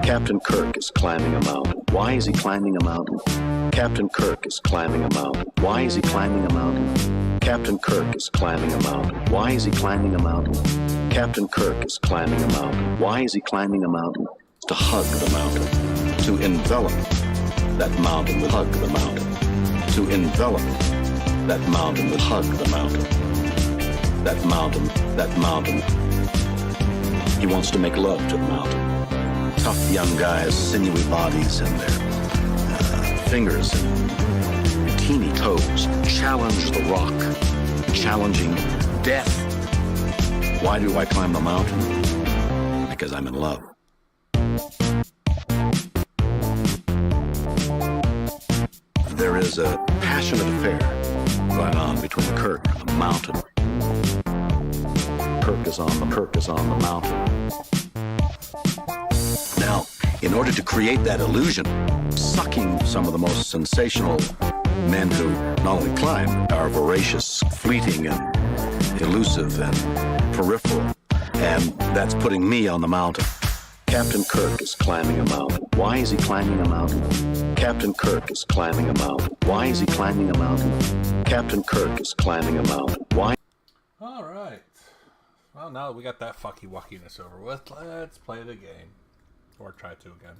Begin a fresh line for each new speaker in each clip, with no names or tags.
Captain Kirk is climbing a mountain. Why is he climbing a mountain? Captain Kirk is climbing a mountain. Why is he climbing a mountain? Captain Kirk is climbing a mountain. Why is he climbing a mountain? Captain Kirk is climbing a mountain. Why is he climbing a mountain? To hug the mountain. To envelop that mountain with hug the mountain. To envelop that mountain with hug the mountain. That mountain. He wants to make love to the mountain. Tough young guys, sinewy bodies, and their fingers and bikini toes challenge the rock, challenging death. Why do I climb the mountain? Because I'm in love. There is a passionate affair going on between Kirk and the mountain. Kirk is on the mountain. Now, in order to create that illusion, sucking some of the most sensational men who not only climb, are voracious, fleeting, and elusive, and peripheral, and that's putting me on the mountain. Captain Kirk is climbing a mountain. Why is he climbing a mountain? Captain Kirk is climbing a mountain. Why is he climbing a mountain? Captain Kirk is climbing a mountain. Why?
All right. Well, now that we got that fucky wuckiness over with, let's play the game. Or try to again.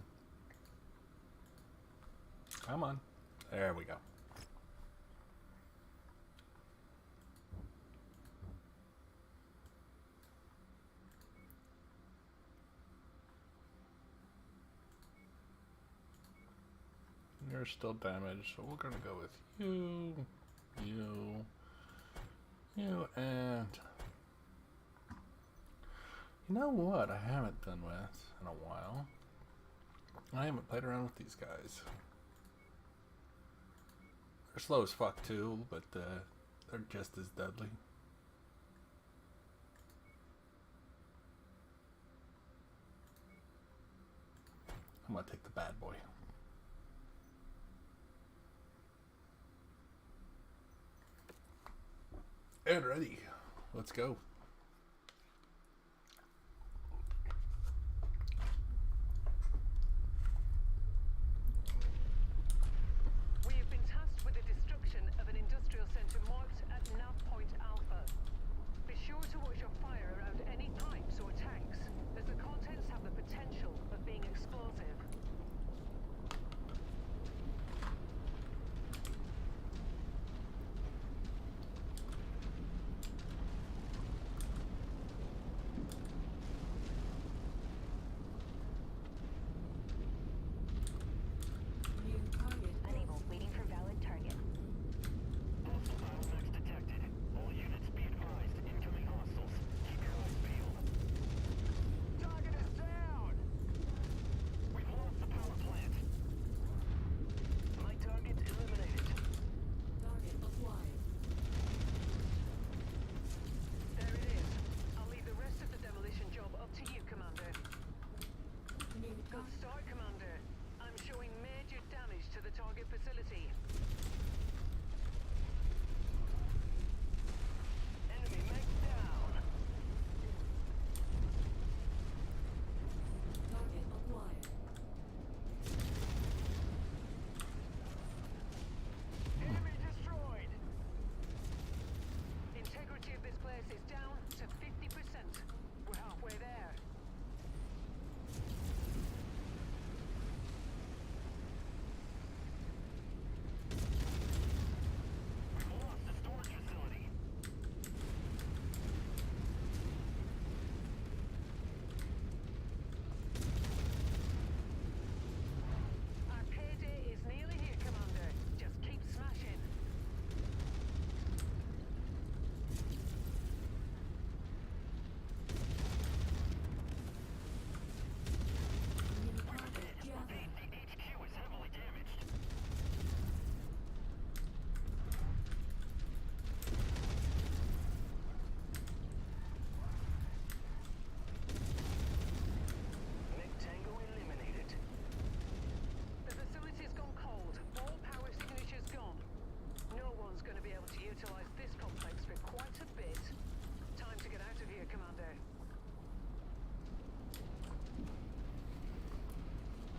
Come on. There we go. You're still damaged, so we're going to go with you, and... You know what I haven't done with in a while? I haven't played around with these guys. They're slow as fuck too, but they're just as deadly. I'm gonna take the bad boy. And ready. Let's go.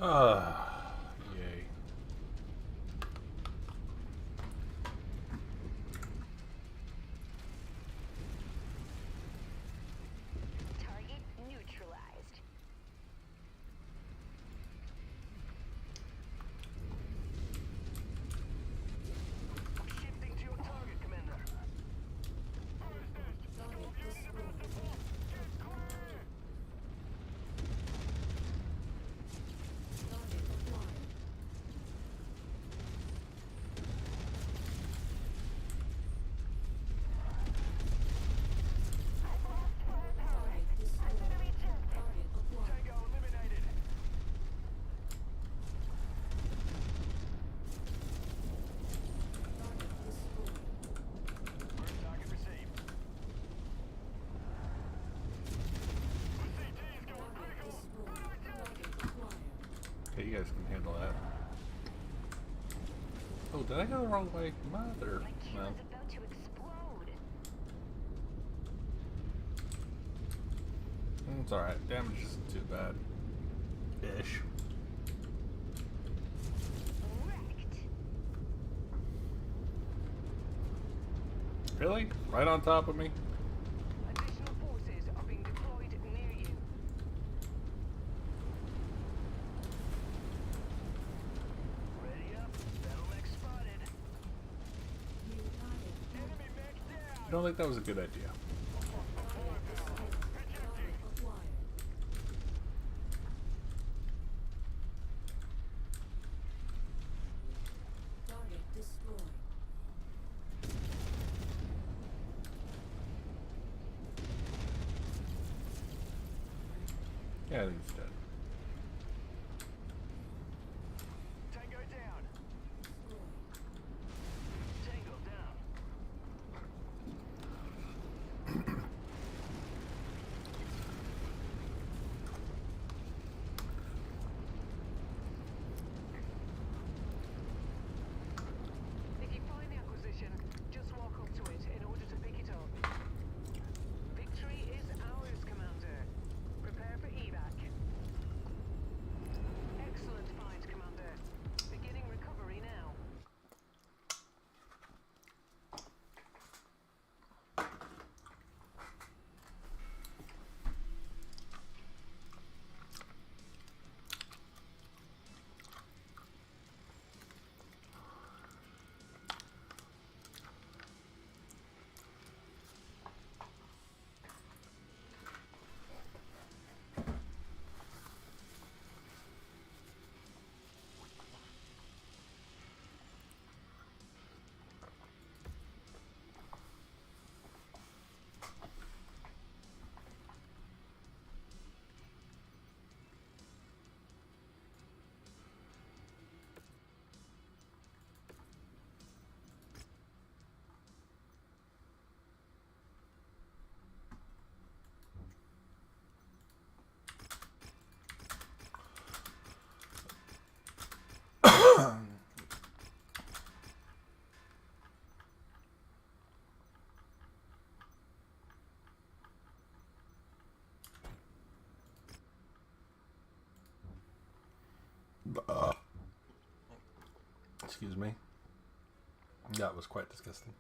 Yay.
Target neutralized. Shifting to your target, Commander. Tango eliminated. First target received. CT's going critical.
Okay, you guys can handle that. Oh, did I go the wrong way? Mother.
My cube
No.
is about to explode.
It's alright. Damage isn't too bad. Ish.
Wrecked.
Really? Right on top of me?
Additional forces are being deployed near you. Ready up. Battle mech spotted. Enemy mech down.
I don't think that was a good idea. Yeah, I think it's dead.
Tango down. Tango down. If you find the acquisition, just walk up to it in order to pick it up. Victory is ours, Commander. Prepare for evac. Excellent find, Commander. Beginning recovery now.
Excuse me. That was quite disgusting.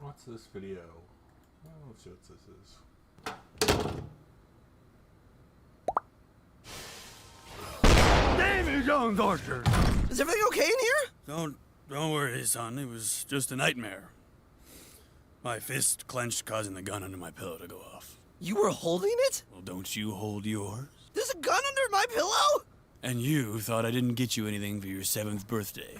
What's this video? Well, let's see what this is.
Damn you, Jones Orchard!
Is everything okay in here?
Don't Don't worry, son. It was just a nightmare. My fist clenched, causing the gun under my pillow to go off.
You were holding it?
Well, don't you hold yours?
There's a gun under my pillow?
And you thought I didn't get you anything for your 7th birthday.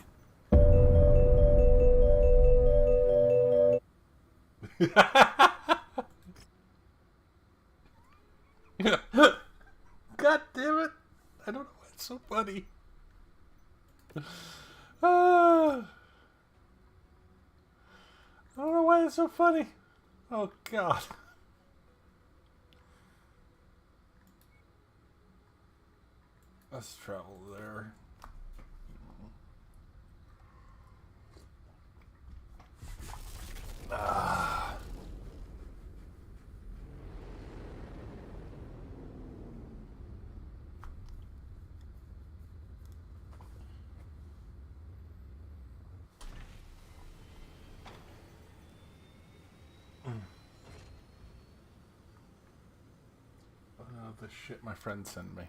God damn it! I don't know why it's so funny. I don't know why it's so funny. Oh God. Let's travel there. The shit my friends send me.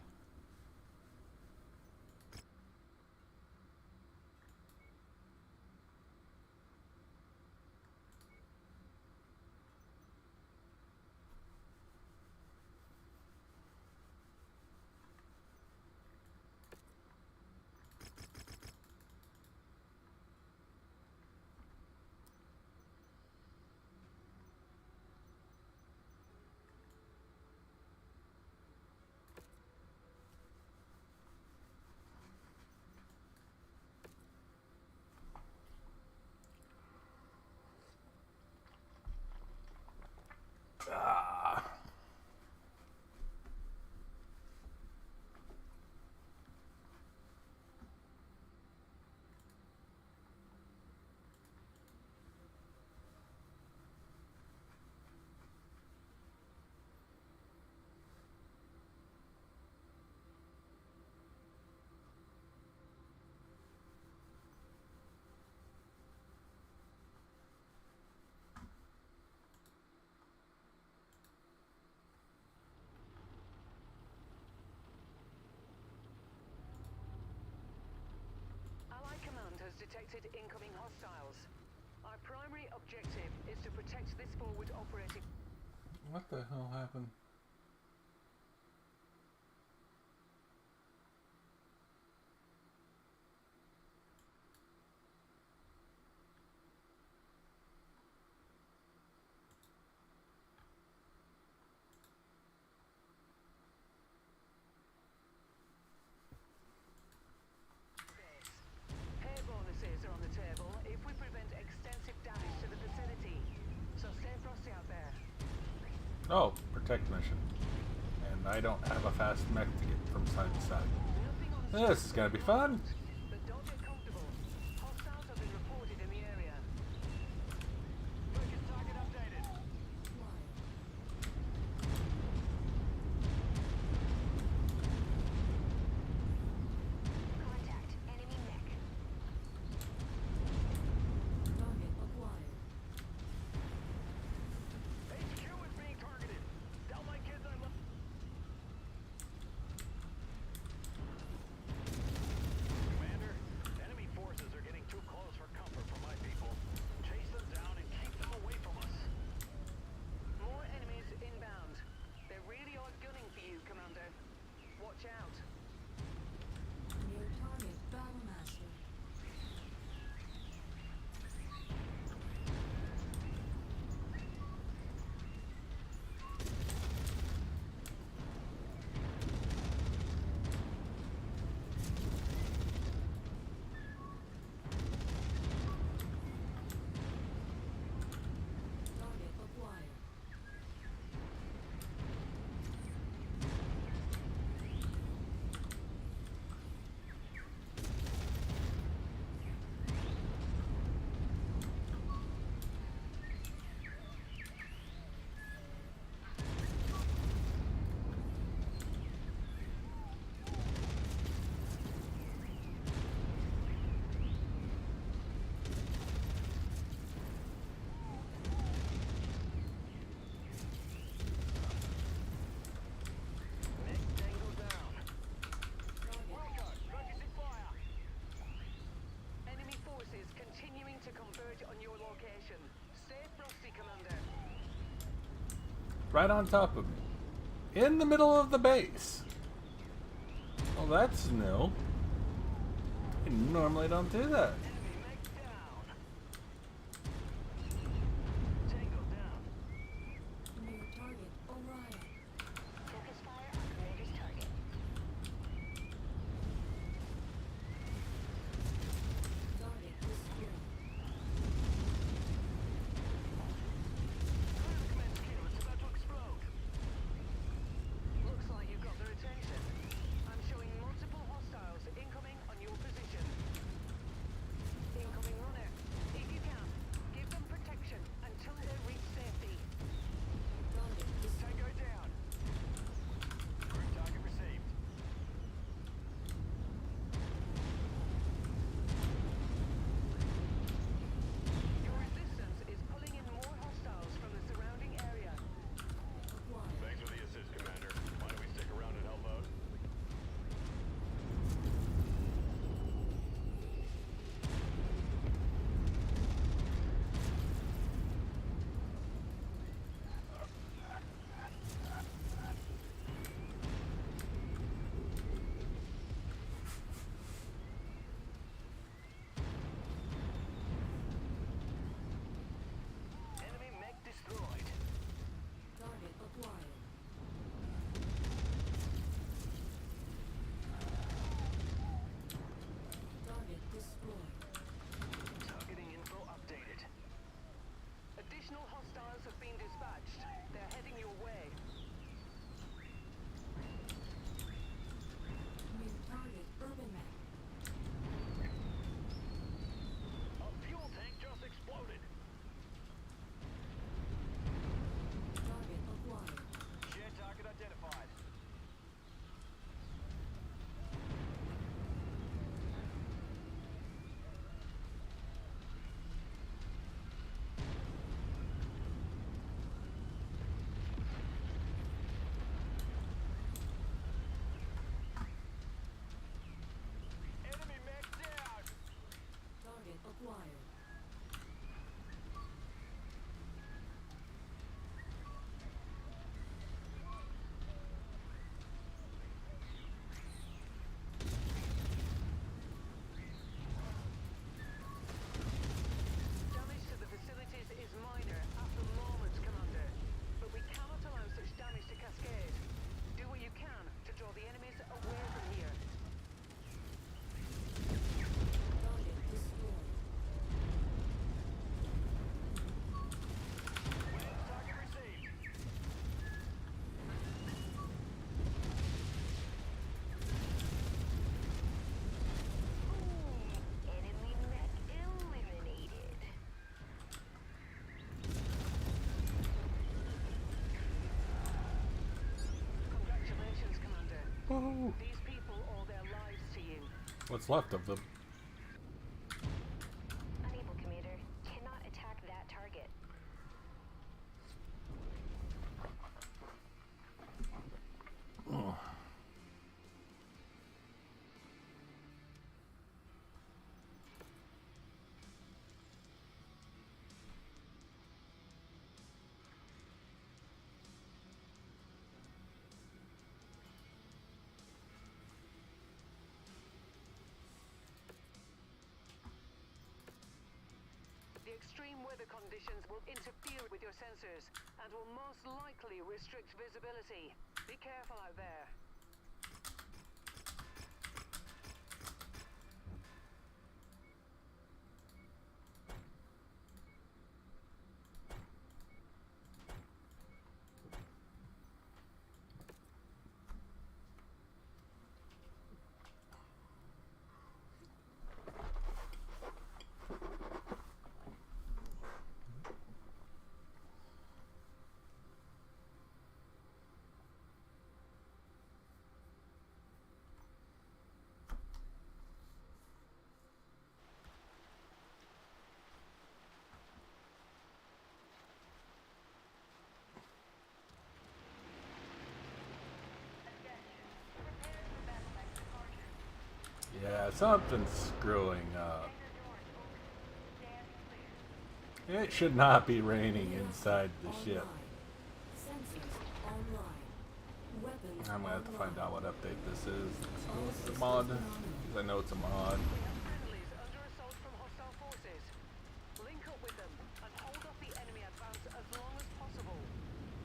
Detected incoming hostiles. Our primary objective is to protect this forward operating.
What the hell happened? Oh, protect mission. And I don't have a fast mech to get from side to side. This is gonna be fun!
But don't get comfortable. Hostiles have been reported in the area. Focus target updated.
Contact enemy mech. Target acquired.
HQ is being targeted. Tell my kids I love.
right on top of me. In the middle of the base. Well, that's new. I normally don't do that.
Enemy mech down. Tango down.
New target, Orion.
Focus fire on Commander's target.
Target destroyed.
Command kill. It's about to explode. Looks like you got their attention. I'm showing multiple hostiles incoming on your position. Incoming runner. If you can, give them protection until they reach safety.
Target destroyed.
Tango down. Current target received. Your resistance is pulling in more hostiles from the surrounding area.
Acquired.
Thanks for the assist, Commander. Why don't we stick around and help out?
Enemy mech destroyed.
Target acquired. Target destroyed.
Targeting info updated. Additional hostiles have been dispatched. They're heading your way.
New target, Urban Mech.
A fuel tank just exploded.
Target acquired.
Shared target identified. Enemy mech down.
Target acquired.
Damage to the facilities is minor at the moment, Commander. But we cannot allow such damage to cascade. Do what you can to draw the enemies away from here.
Target destroyed.
Target received.
Enemy mech eliminated.
Congratulations, Commander.
Woohoo.
These people owe their lives to you.
What's left of them?
Unable, Commander. Cannot attack that target.
The extreme weather conditions will interfere with your sensors and will most likely restrict visibility. Be careful out there.
Yeah, something's screwing up. It should not be raining inside the ship.
Online. Sensors Weapons
I'm gonna have to find out
online.
what update this is.
All
It's a
systems
mod.
nominal.
Because I know it's a mod.
We have friendlies under assault from hostile forces. Link up with them and hold off the enemy advance as long as possible.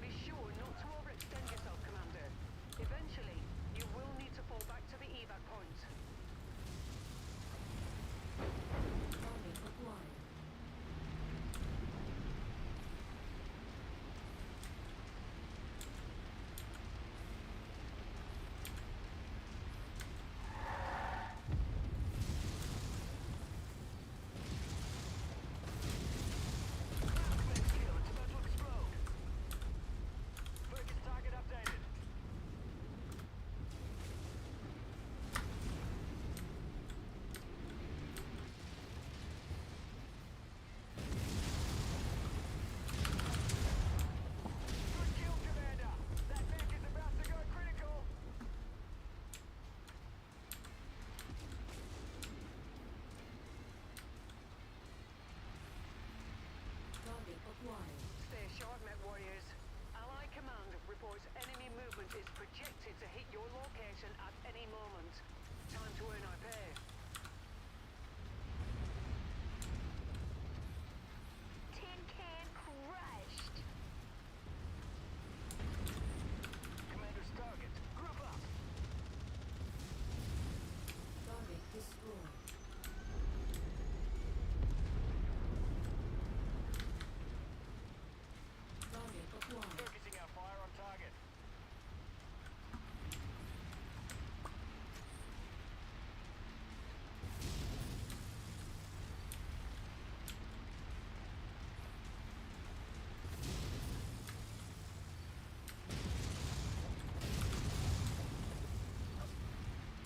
Be sure not to overextend yourself, Commander. Eventually, you will need to fall back to the evac point.
Target acquired.
Mech kill, it's about to explode. Focus target updated. Good kill, Commander. That mech is about to go critical.
Target acquired.
Stay sharp, MechWarriors. Allied Command reports enemy movement is projected to hit your location at any moment. Time to earn our pay.
Tin can crushed.
Commander's target. Group up.
Target destroyed. Target acquired.
Focusing our fire on target.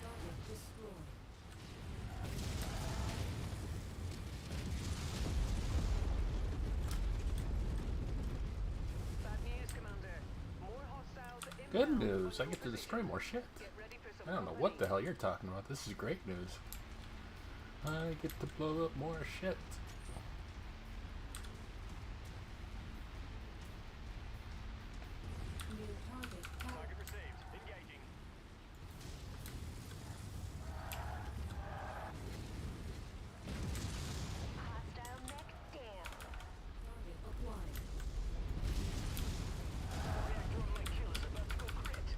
Target destroyed.
Bad news, Commander. More hostiles
Good
inbound
news. I
on
get to
your
destroy more shit.
Get ready for some
I don't know what the hell you're talking about. This is great news. I get to blow up more shit.
New target tower.
Target received. Engaging.
Hostile mech down.
Target acquired.
Reactor on mech kill is about to go crit.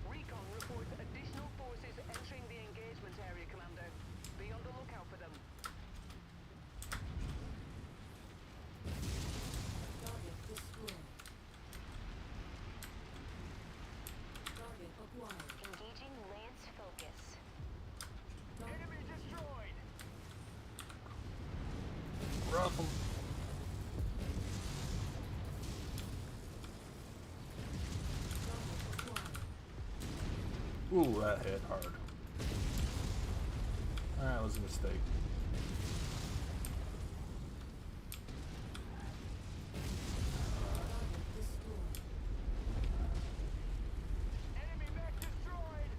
Recon reports additional forces entering the engagement area, Commander. Be on the lookout for them.
Target destroyed. Target acquired.
Engaging Lance focus.
Target
Enemy destroyed.
Ruffle.
acquired.
Ooh, that hit hard. That was a mistake.
Target destroyed.
Enemy mech destroyed.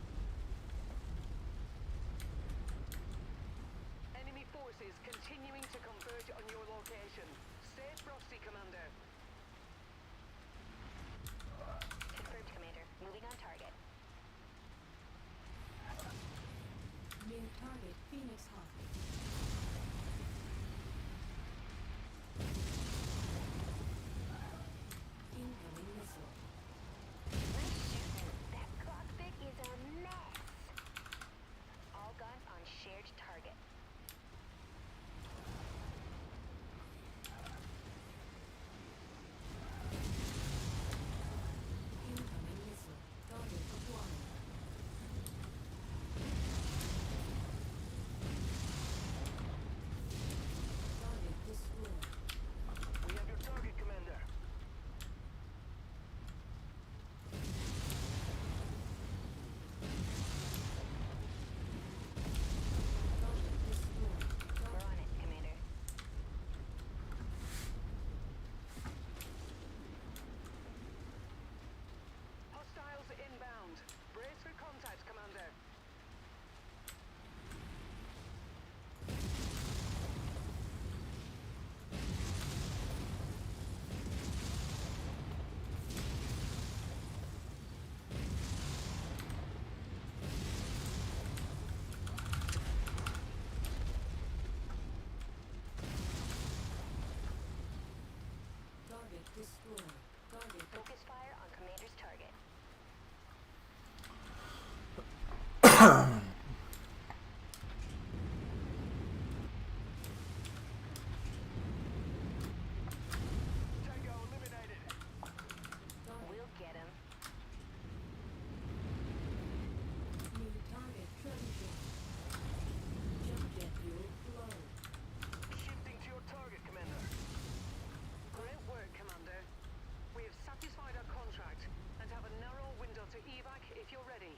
Enemy forces continuing to converge on your location. Stay frosty, Commander.
Confirmed, Commander. Moving on target.
Near target Phoenix Hawk. Incoming missile.
Nice shooting. That cockpit is a mess. All guns on shared target.
Incoming missile. Target acquired.
Tango eliminated.
We'll get him.
New target transit. Jump jet fuel low.
Shifting to your target, Commander.
Great work, Commander. We have satisfied our contract and have a narrow window to evac if you're ready.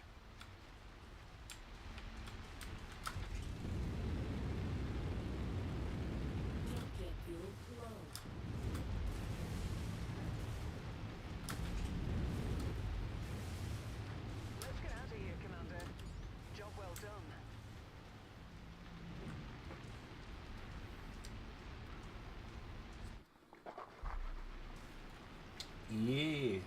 Jump jet fuel low.
Let's get out of here, Commander. Job well done.
Yeah.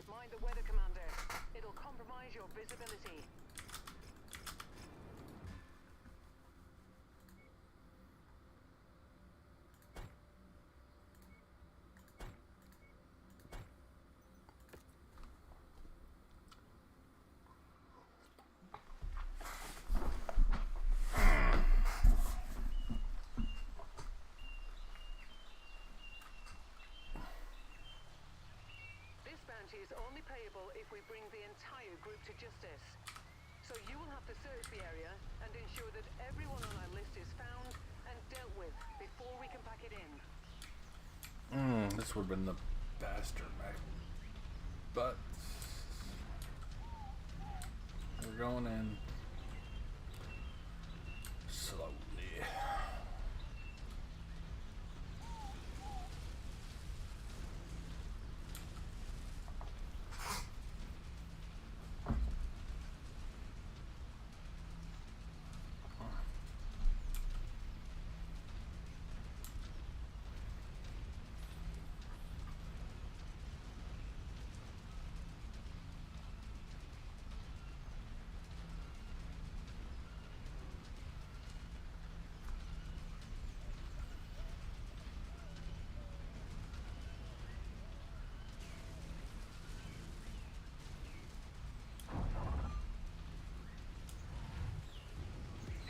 Mind the weather, Commander. It'll compromise your visibility. This bounty is only payable if we bring the entire group to justice. So you will have to search the area and ensure that everyone on our list is found and dealt with before we can pack it in.
This would have been the bastard mech. But we're going in slowly.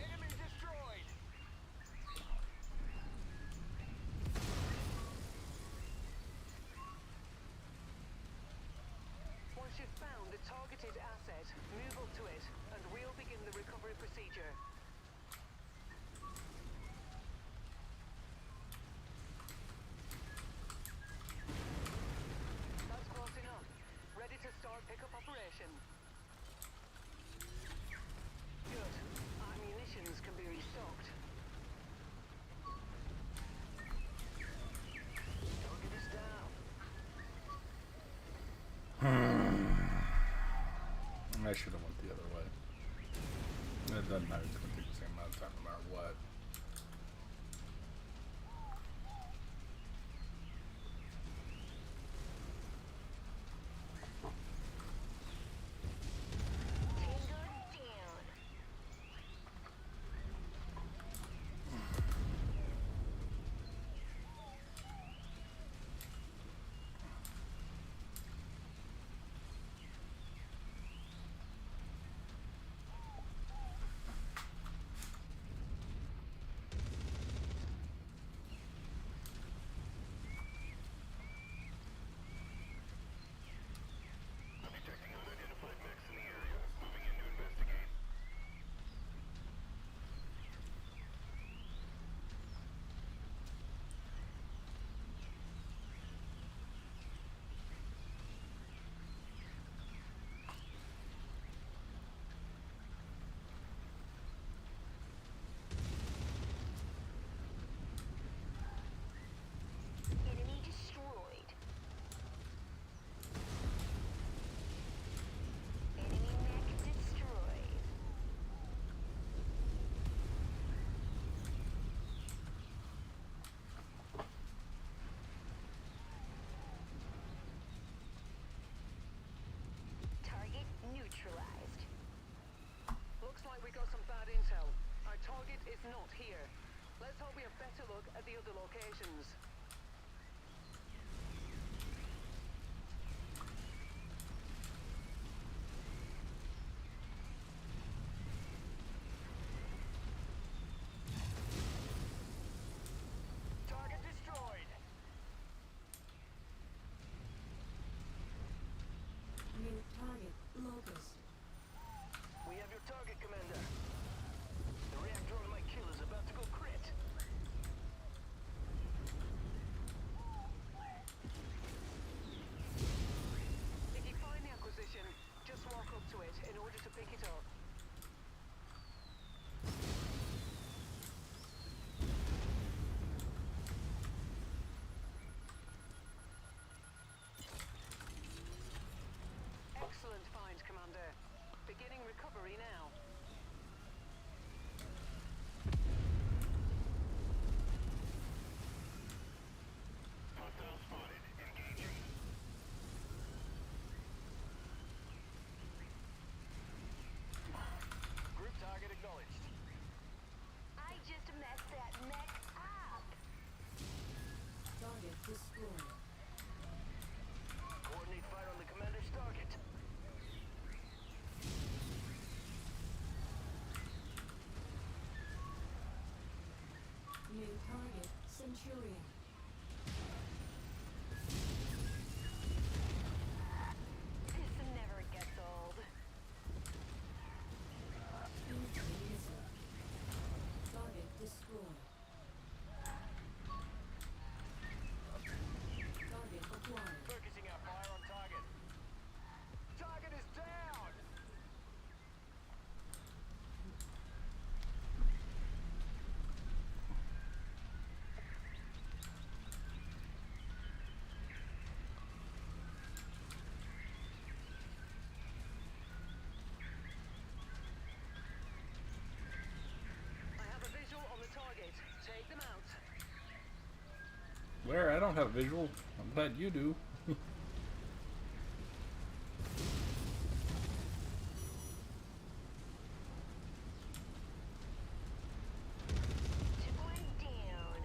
Enemy destroyed.
Once you've found the targeted asset, move up to it and we'll begin the recovery procedure. That's close enough. Ready to start pickup operation. Good. Our munitions can be restocked.
Don't get us down.
I should have went the other way. It doesn't matter. It's going to take the same amount of time no matter what.
Tango down.
Let's hope we have better luck at the other locations.
Target destroyed.
New target locust.
We have your target, Commander. The reactor on my kill is about to go crit.
If you find the acquisition, just walk up to it in order to pick it up. Excellent find, Commander. Beginning recovery now.
Group target acknowledged.
I just messed that mech up.
Target destroyed.
Coordinate fire on the commander's target.
New target Centurion.
This never gets old.
Fusion missile. Target destroyed. Target acquired.
Focusing our fire on target. Target is down!
I have a visual on the target. Take them out.
Where? I don't have visual. I'm glad you do.
Took one down.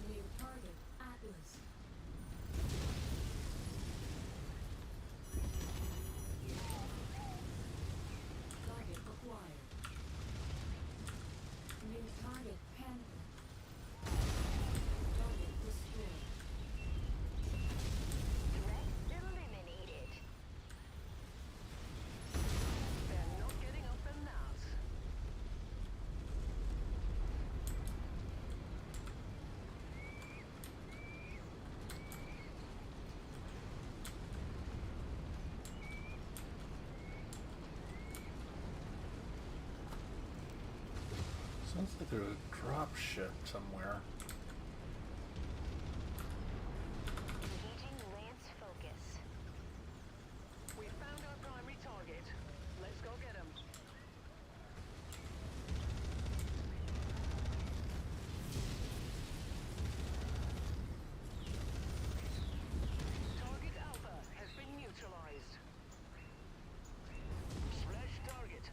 New target Atlas. Target acquired. New target Panther. Target destroyed.
Threat eliminated.
They're not getting up in that.
Sounds like there's a drop ship somewhere.
Engaging Lance focus.
We found our primary target. Let's go get him. Target Alpha has been neutralized.
Splash target.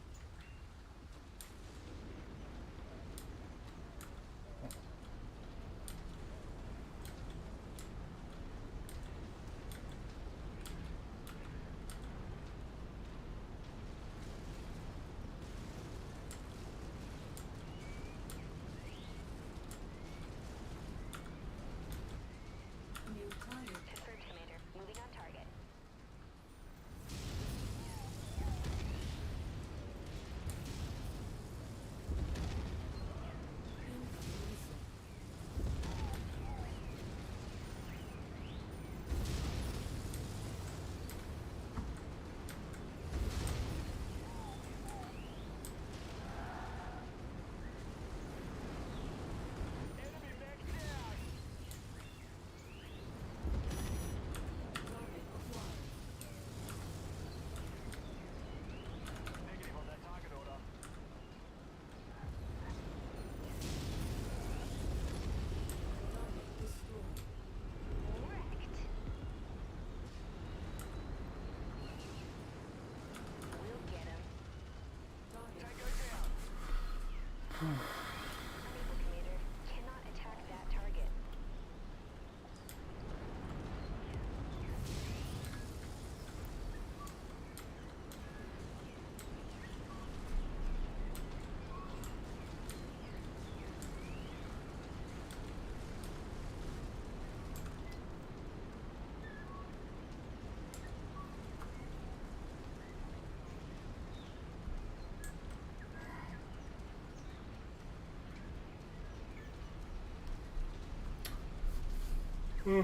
There they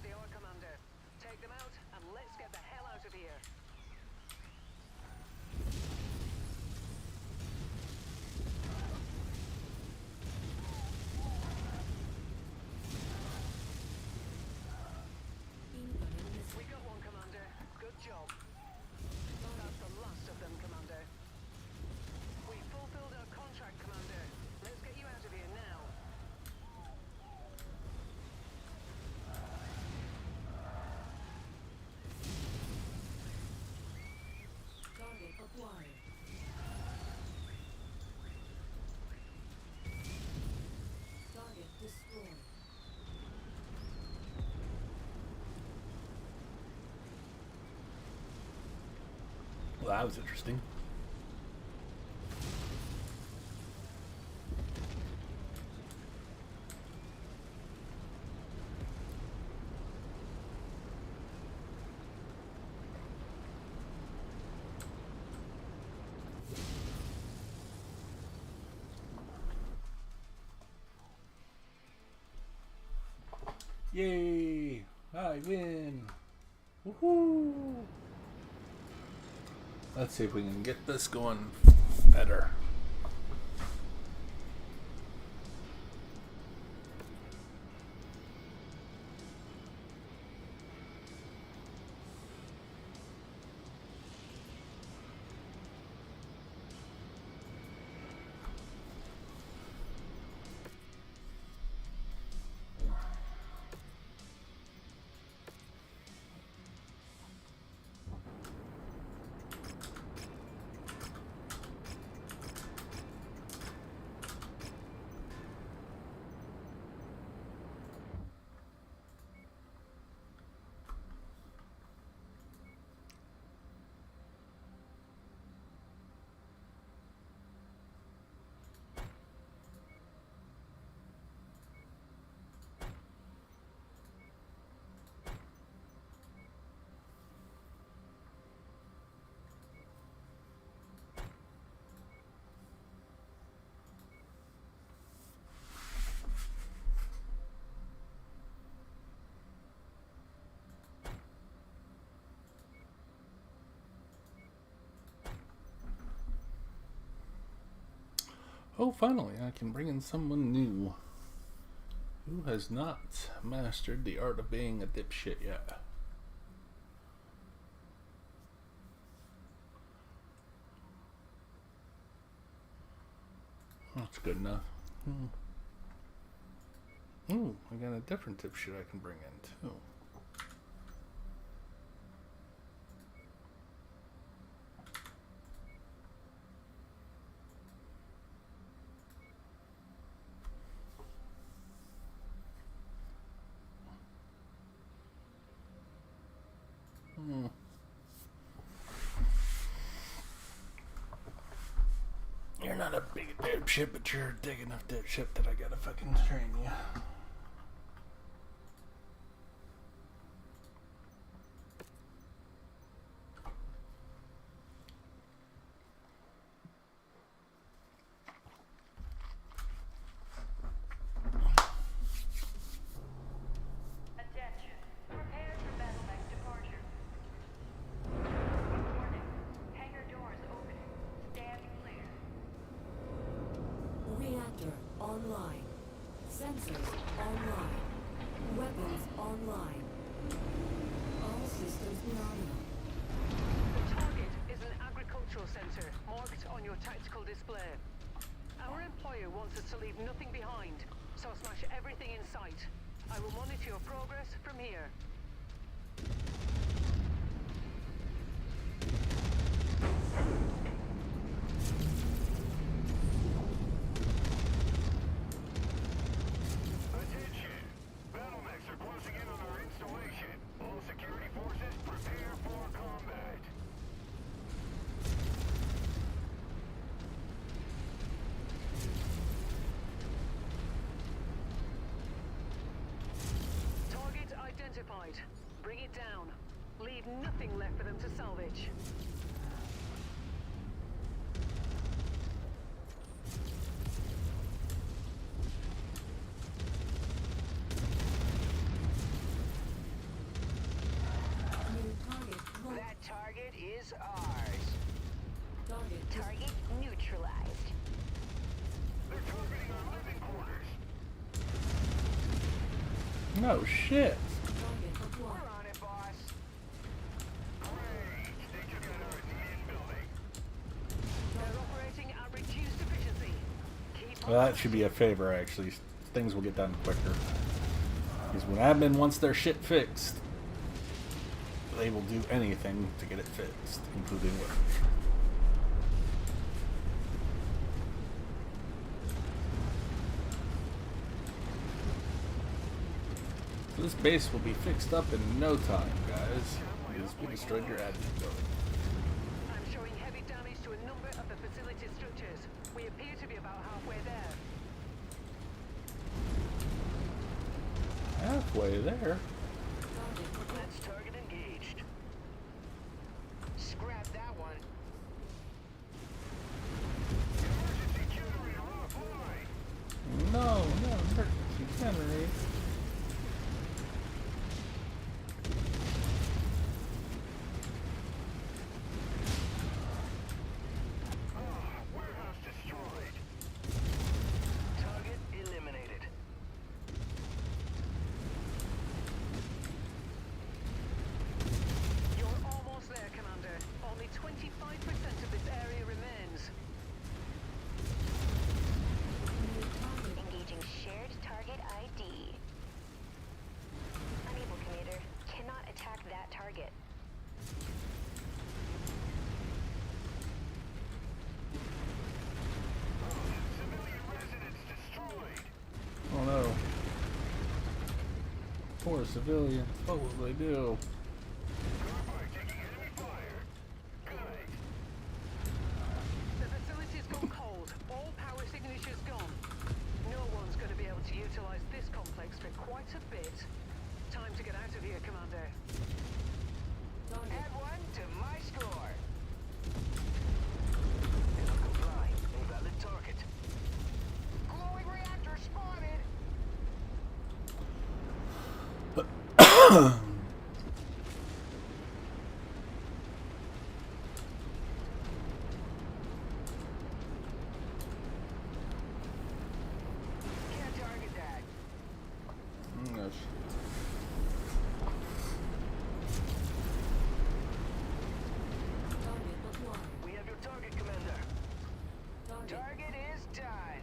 are, Commander. Take them out and let's get the hell out of here.
Incoming missile.
We got one, Commander. Good job. That's the last of them, Commander. We fulfilled our contract, Commander. Let's get you out of here now.
Target acquired. Target destroyed.
Well, that was interesting. Yay! I win! Woohoo! Let's see if we can get this going better. Oh, finally, I can bring in someone new who has not mastered the art of being a dipshit yet. That's good enough. Ooh, I got a different dipshit I can bring in, too. You're not a big dipshit, but you're a big enough dipshit that I gotta fucking train you.
Attention. Prepare for battle mech departure. Warning. Hangar doors opening. Stand clear.
Reactor online. Sensors online. Weapons online. All systems nominal.
The target is an agricultural center marked on your tactical display. Our employer wants us to leave nothing behind, so smash everything in sight. I will monitor your progress from here.
Attention! Battle mechs are closing in on our installation. All security forces prepare for combat.
identified. Bring it down. Leave nothing left for them to salvage.
New target locked.
That target is ours.
Target
Neutralized.
They're targeting our living quarters.
No shit.
target
We're
acquired.
on it, boss.
Great. They took out our admin building.
They're operating at reduced efficiency. Keep
Well, that should be a favor, actually. Things will get done quicker. Because when admin wants their shit fixed, they will do anything to get it fixed, including work. This base will be fixed up in no time, guys. Because we destroyed your admin building.
I'm showing heavy damage to a number of the facility structures. We appear to be about halfway there.
Halfway there.
That's target engaged. Scrap that one.
Emergency generator offline.
No, emergency generator.
Warehouse destroyed.
Target eliminated.
You're almost there, Commander. Only 25% of this area remains.
Engaging shared target ID. Unable, Commander. Cannot attack that target.
Civilian residence destroyed.
Oh no. Poor civilians. What will they do?
Carbine taking enemy fire. Good.
The facility's gone cold. All power signatures gone. No one's going to be able to utilize this complex for quite a bit. Time to get out of here, Commander.
Add one to my score. Comply. Invalid target. Glowing reactor spotted. Can't target that.
Yes.
Target acquired.
We have your target, Commander.
Target.
Target is done.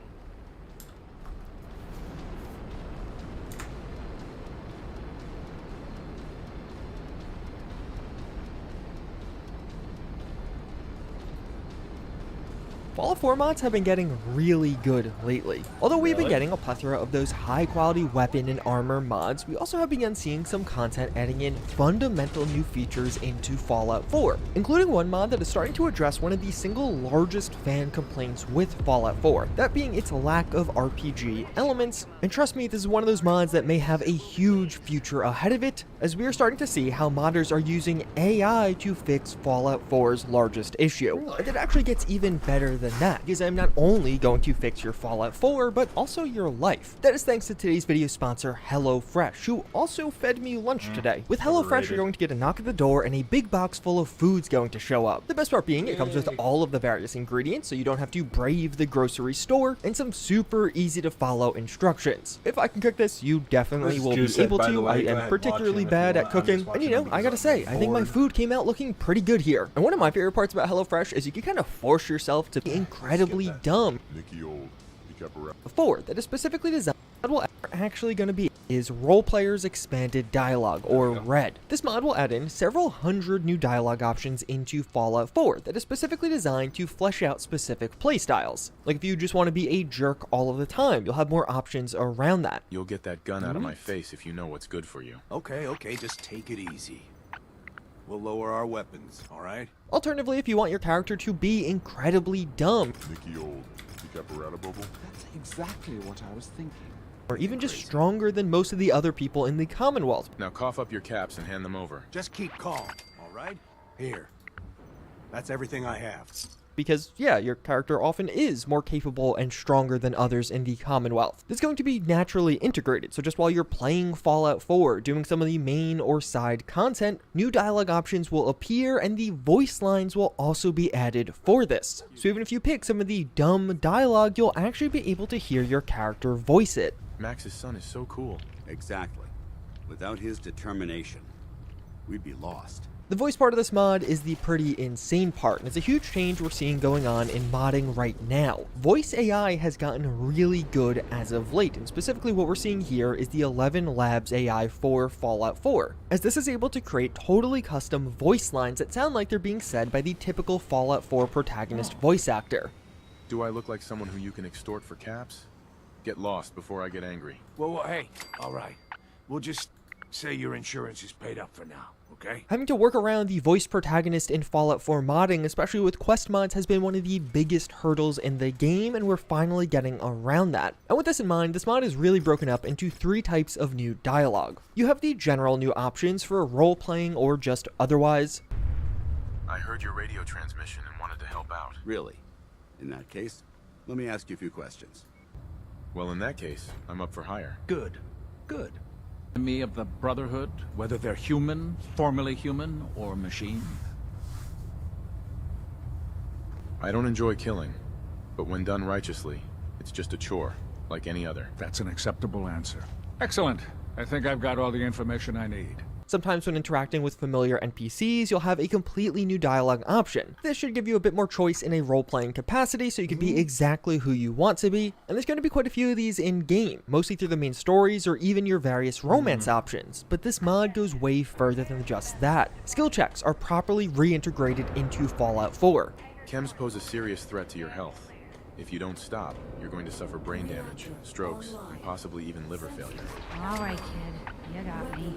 Fallout 4 mods have been getting really good lately. Although we've been
Really?
getting a plethora of those high quality weapon and armor mods, we also have begun seeing some content adding in fundamental new features into Fallout 4, including one mod that is starting to address one of the single largest fan complaints with Fallout 4, that being its lack of RPG elements. And trust me, this is one of those mods that may have a huge future ahead of it, as we are starting to see how modders are using AI to fix Fallout 4's largest issue. And it actually gets even better than that, because I'm not only going to fix your Fallout 4, but also your life. That is thanks to today's video sponsor, HelloFresh, who also fed me lunch today. With HelloFresh, you're going to get a knock at the door and a big box full of food's going to show up. The best part being, it comes with all of the various ingredients, so you don't have to brave the grocery store, and some super easy to follow instructions. If I can cook this, you definitely
This
will be
Juice said,
able
by the
to.
way,
I
go
am
ahead,
particularly
watch him if
bad
you
at
want. I'm
cooking,
just
and you
watching
know,
him
I gotta
because
say,
I'm
I think my
bored.
food came out looking pretty good here. And one of my favorite parts about HelloFresh is you can kind of force yourself to be incredibly dumb.
Nicky Old, he kept around.
4 that is specifically designed what will actually going to be is Role Players Expanded Dialogue, or RED. This mod will add in several hundred new dialogue options into Fallout 4 that is specifically designed to flesh out specific playstyles. Like if you just want to be a jerk all of the time, you'll have more options around that.
You'll get that gun out of my face if you know what's good for you.
Okay, just take it easy. We'll lower our weapons, all right?
Alternatively, if you want your character to be incredibly dumb,
Nicky Old, he kept around a bubble.
That's exactly what I was thinking.
or even just stronger than most of the other people in the Commonwealth.
Now cough up your caps and hand them over.
Just keep calm, all right? Here. That's everything I have.
Because, yeah, your character often is more capable and stronger than others in the Commonwealth. It's going to be naturally integrated, so just while you're playing Fallout 4, doing some of the main or side content, new dialogue options will appear and the voice lines will also be added for this. So even if you pick some of the dumb dialogue, you'll actually be able to hear your character voice it.
Max's son is so cool.
Exactly. Without his determination, we'd be lost.
The voice part of this mod is the pretty insane part, and it's a huge change we're seeing going on in modding right now. Voice AI has gotten really good as of late, and specifically what we're seeing here is the 11 Labs AI for Fallout 4, as this is able to create totally custom voice lines that sound like they're being said by the typical Fallout 4 protagonist voice actor.
Do I look like someone who you can extort for caps? Get lost before I get angry.
Well, hey, all right. We'll just say your insurance is paid up for now, okay?
Having to work around the voice protagonist in Fallout 4 modding, especially with quest mods, has been one of the biggest hurdles in the game, and we're finally getting around that. And with this in mind, this mod is really broken up into 3 types of new dialogue. You have the general new options for role-playing or just otherwise.
I heard your radio transmission and wanted to help out.
Really? In that case, let me ask you a few questions.
Well, in that case, I'm up for hire.
Good. Good. Me of the Brotherhood, whether they're human, formerly human, or machine?
I don't enjoy killing, but when done righteously, it's just a chore, like any other.
That's an acceptable answer. Excellent. I think I've got all the information I need.
Sometimes when interacting with familiar NPCs, you'll have a completely new dialogue option. This should give you a bit more choice in a role-playing capacity so you can be exactly who you want to be, and there's going to be quite a few of these in-game, mostly through the main stories or even your various romance options, but this mod goes way further than just that. Skill checks are properly reintegrated into Fallout 4.
Chems pose a serious threat to your health. If you don't stop, you're going to suffer brain damage, strokes, and possibly even liver failure.
All right, kid. You got me.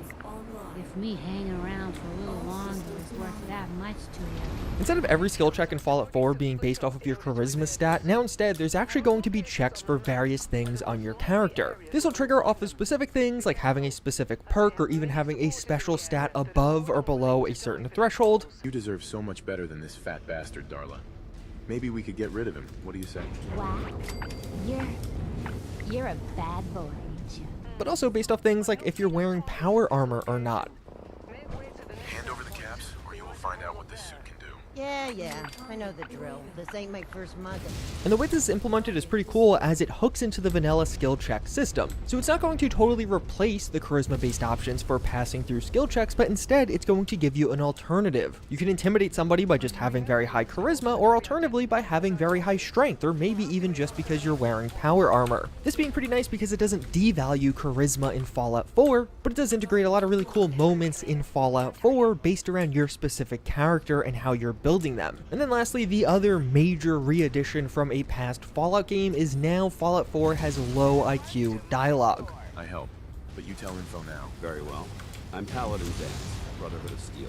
If me hanging around for a little longer is worth that much to you.
Instead of every skill check in Fallout 4 being based off of your charisma stat, now instead there's actually going to be checks for various things on your character. This will trigger off of specific things like having a specific perk or even having a special stat above or below a certain threshold.
You deserve so much better than this fat bastard, Darla. Maybe we could get rid of him. What do you say?
Wow. You're a bad boy, ain't you?
But also based off things like if you're wearing power armor or not.
Hand over the caps, or you will find out what this suit can do.
Yeah, I know the drill. This ain't my first mugging.
And the way this is implemented is pretty cool as it hooks into the vanilla skill check system. So it's not going to totally replace the charisma-based options for passing through skill checks, but instead it's going to give you an alternative. You can intimidate somebody by just having very high charisma, or alternatively by having very high strength, or maybe even just because you're wearing power armor. This being pretty nice because it doesn't devalue charisma in Fallout 4, but it does integrate a lot of really cool moments in Fallout 4 based around your specific character and how you're building them. And then lastly, the other major re-addition from a past Fallout game is now Fallout 4 has low IQ dialogue.
I help, but you tell info now.
Very well. I'm Paladin Vance, Brotherhood of Steel.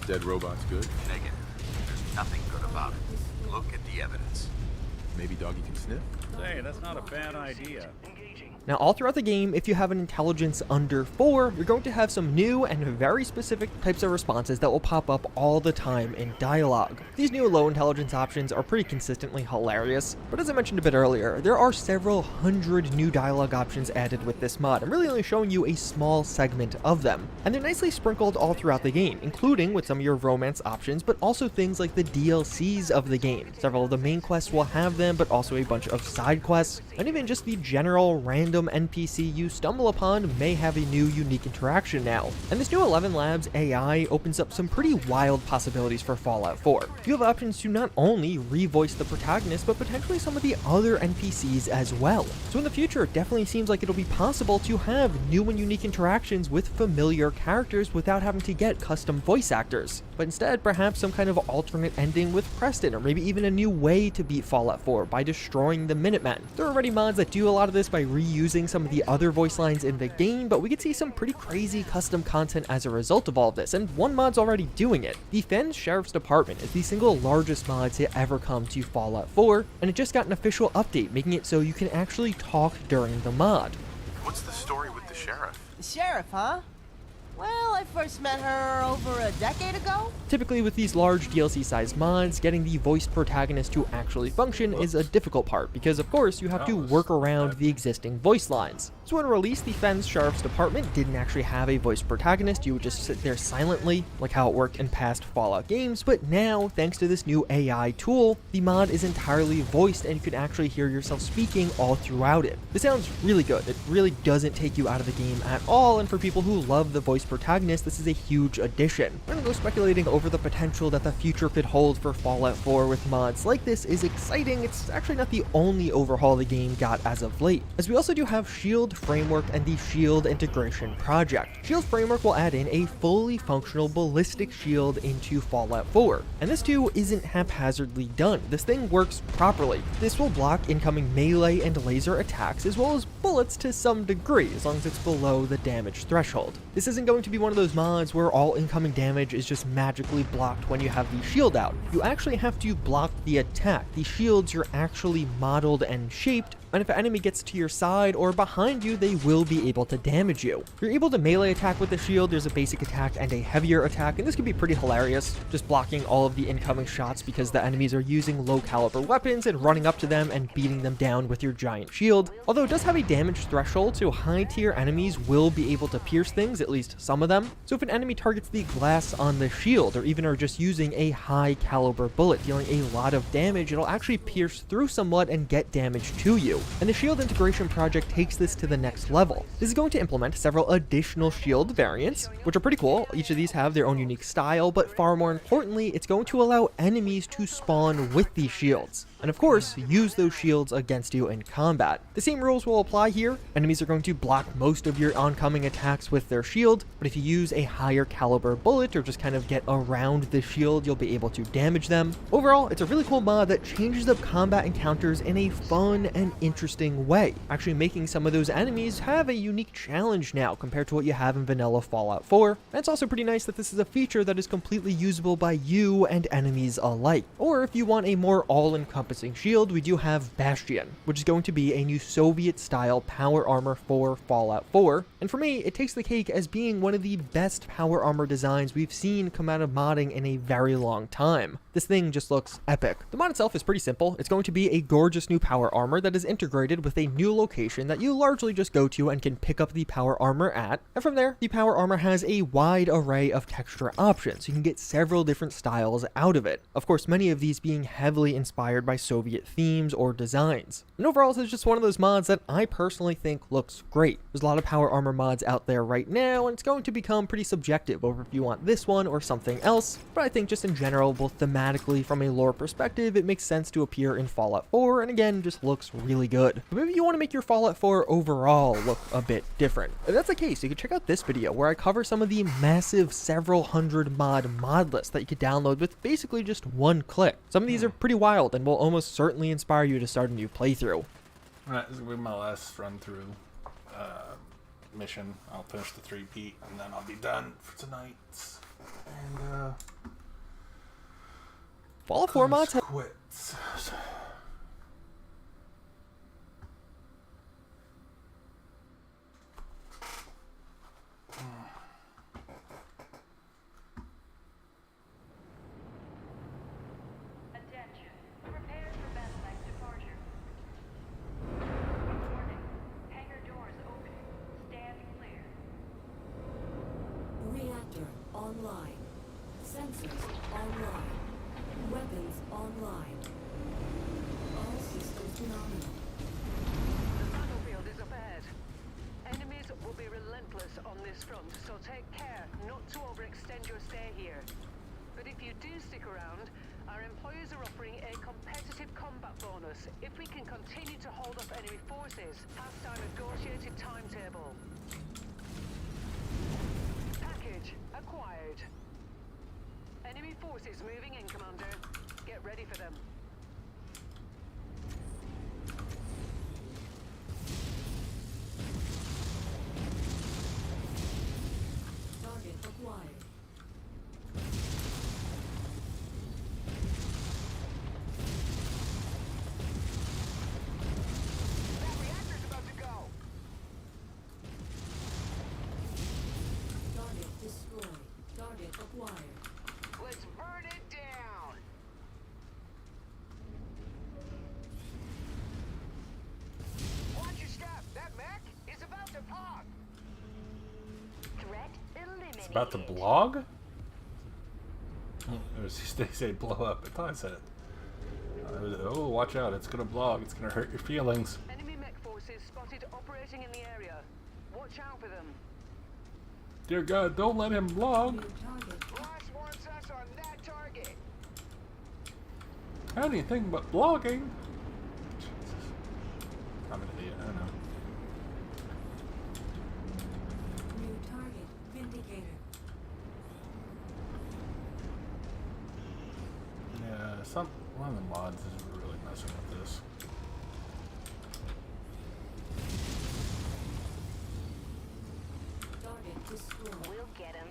Dead robots good?
Negative. There's nothing good about it. Look at the evidence.
Maybe Doggy can sniff?
Hey, that's not a bad idea.
Now, all throughout the game, if you have an intelligence under 4, you're going to have some new and very specific types of responses that will pop up all the time in dialogue. These new low intelligence options are pretty consistently hilarious, but as I mentioned a bit earlier, there are several hundred new dialogue options added with this mod. I'm really only showing you a small segment of them, and they're nicely sprinkled all throughout the game, including with some of your romance options, but also things like the DLCs of the game. Several of the main quests will have them, but also a bunch of side quests, and even just the general random NPC you stumble upon may have a new unique interaction now. And this new 11 Labs AI opens up some pretty wild possibilities for Fallout 4. You have options to not only revoice the protagonist, but potentially some of the other NPCs as well. So in the future, it definitely seems like it'll be possible to have new and unique interactions with familiar characters without having to get custom voice actors. But instead, perhaps some kind of alternate ending with Preston, or maybe even a new way to beat Fallout 4 by destroying the Minutemen. There are already mods that do a lot of this by reusing using some of the other voice lines in the game, but we could see some pretty crazy custom content as a result of all of this, and one mod's already doing it. The Fens Sheriff's Department is the single largest mod to ever come to Fallout 4, and it just got an official update, making it so you can actually talk during the mod.
What's the story with the sheriff?
The sheriff, huh? Well, I first met her over a decade ago.
Typically with these large DLC-sized mods, getting the voiced protagonist to actually function is a difficult part, because of course you have to work around the existing voice lines. So when released, the Fens Sheriff's Department didn't actually have a voiced protagonist. You would just sit there silently, like how it worked in past Fallout games, but now, thanks to this new AI tool, the mod is entirely voiced and you can actually hear yourself speaking all throughout it. This sounds really good. It really doesn't take you out of the game at all, and for people who love the voice protagonist, this is a huge addition. We're gonna go speculating over the potential that the future could hold for Fallout 4 with mods like this is exciting. It's actually not the only overhaul the game got as of late, as we also do have Shield Framework and the Shield Integration Project. Shield Framework will add in a fully functional ballistic shield into Fallout 4, and this too isn't haphazardly done. This thing works properly. This will block incoming melee and laser attacks as well as bullets to some degree, as long as it's below the damage threshold. This isn't going to be one of those mods where all incoming damage is just magically blocked when you have the shield out. You actually have to block the attack. The shields are actually modeled and shaped, and if an enemy gets to your side or behind you, they will be able to damage you. You're able to melee attack with the shield. There's a basic attack and a heavier attack, and this can be pretty hilarious, just blocking all of the incoming shots because the enemies are using low caliber weapons and running up to them and beating them down with your giant shield. Although it does have a damage threshold, so high tier enemies will be able to pierce things, at least some of them. So if an enemy targets the glass on the shield, or even are just using a high caliber bullet dealing a lot of damage, it'll actually pierce through somewhat and get damage to you. And the Shield Integration Project takes this to the next level. This is going to implement several additional shield variants, which are pretty cool. Each of these have their own unique style, but far more importantly, it's going to allow enemies to spawn with these shields, and of course, use those shields against you in combat. The same rules will apply here. Enemies are going to block most of your oncoming attacks with their shield, but if you use a higher caliber bullet or just kind of get around the shield, you'll be able to damage them. Overall, it's a really cool mod that changes up combat encounters in a fun and interesting way, actually making some of those enemies have a unique challenge now compared to what you have in vanilla Fallout 4. And it's also pretty nice that this is a feature that is completely usable by you and enemies alike. Or if you want a more all-encompassing shield, we do have Bastion, which is going to be a new Soviet-style power armor for Fallout 4. And for me, it takes the cake as being one of the best power armor designs we've seen come out of modding in a very long time. This thing just looks epic. The mod itself is pretty simple. It's going to be a gorgeous new power armor that is integrated with a new location that you largely just go to and can pick up the power armor at. And from there, the power armor has a wide array of texture options. You can get several different styles out of it. Of course, many of these being heavily inspired by Soviet themes or designs. And overall, this is just one of those mods that I personally think looks great. There's a lot of power armor mods out there right now, and it's going to become pretty subjective over if you want this one or something else. But I think just in general, both thematically from a lore perspective, it makes sense to appear in Fallout 4, and again, just looks really good. But maybe you want to make your Fallout 4 overall look a bit different. If that's the case, you can check out this video where I cover some of the massive several hundred mod list that you could download with basically just one click. Some of these are pretty wild and will almost certainly inspire you to start a new playthrough.
Alright, this is going to be my last run through mission. I'll finish the 3-peat and then I'll be done for tonight. And
Fallout 4 mods have
quit.
Attention. Prepare for battle act departure. Warning. Hangar doors opening. Stand clear.
Reactor online. Sensors online. Weapons online. All systems nominal.
The battlefield is up ahead. Enemies will be relentless on this front, so take care not to overextend your stay here. But if you do stick around, our employers are offering a competitive combat bonus if we can continue to hold off enemy forces past our negotiated timetable. Package acquired. Enemy forces moving in, Commander. Get ready for them.
Threat eliminated.
It's about to blog? Or they say blow up. I thought I said it. Oh, watch out. It's going to blog. It's going to hurt your feelings.
Enemy mech forces spotted operating in the area. Watch out for them.
Dear God, don't let him blog.
Last wants us on that target.
Anything but blogging. Jesus. I'm an idiot. I don't know.
New target, Vindicator.
Yeah, one of the mods is really messing with this.
Target destroyed.
We'll get him.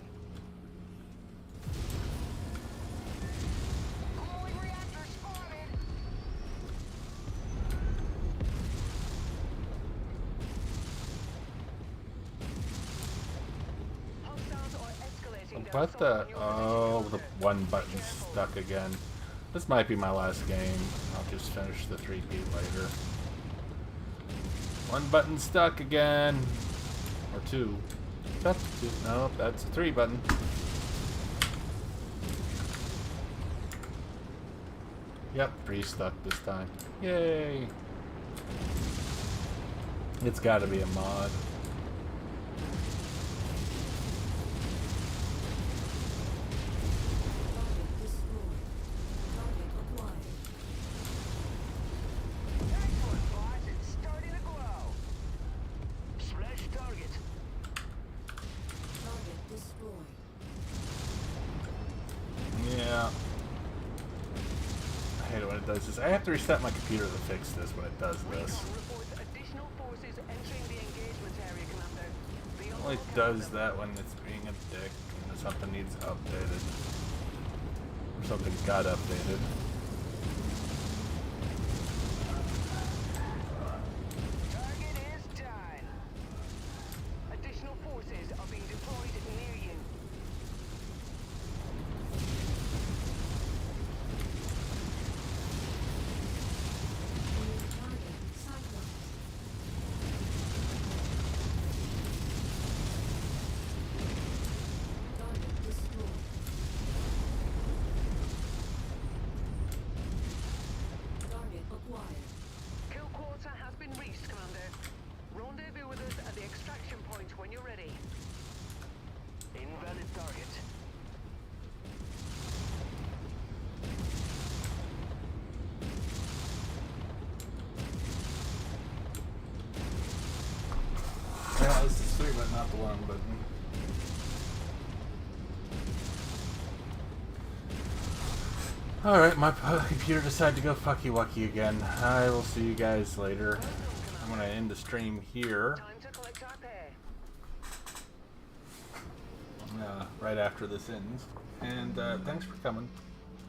Glowing reactor spotted.
Hostiles are escalating their
What
assault
the?
on your
Oh,
position,
the
Commander.
one
Be
button's
careful.
stuck again. This might be my last game. I'll just finish the 3-peat later. One button stuck again. Or two. That's two. No, that's a 3 button. Yep, 3 stuck this time. Yay! It's gotta be a mod.
Target destroyed. Target acquired.
Excellent, boss. It's starting to glow. Splash target.
Target destroyed.
Yeah. I hate it when it does this. I have to reset my computer to fix this when it does this.
Recon reports additional forces entering the engagement area, Commander. Be on
It
the
only
lookout
does
for them.
that when it's being a dick and something needs updated. Or something got updated.
Target is done.
Additional forces are being deployed near you.
New target, Cyclops. Target destroyed. Target acquired.
Kill quarter has been reached, Commander. Rendezvous with us at the extraction point when you're ready.
Invalid target.
Yeah, this is 3, but not the long button. Alright, my computer decided to go fucky-wucky again. I will see you guys later. I'm gonna end the stream here.
Time to collect our pay.
Right after this ends. And thanks for coming.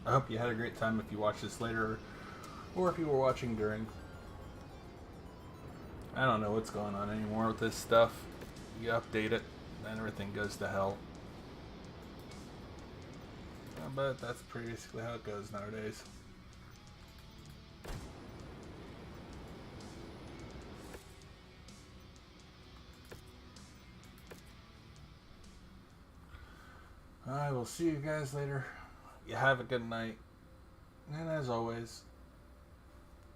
I hope you had a great time if you watch this later, or if you were watching during. I don't know what's going on anymore with this stuff. You update it, then everything goes to hell. But that's basically how it goes nowadays. I will see you guys later. You have a good night. And as always,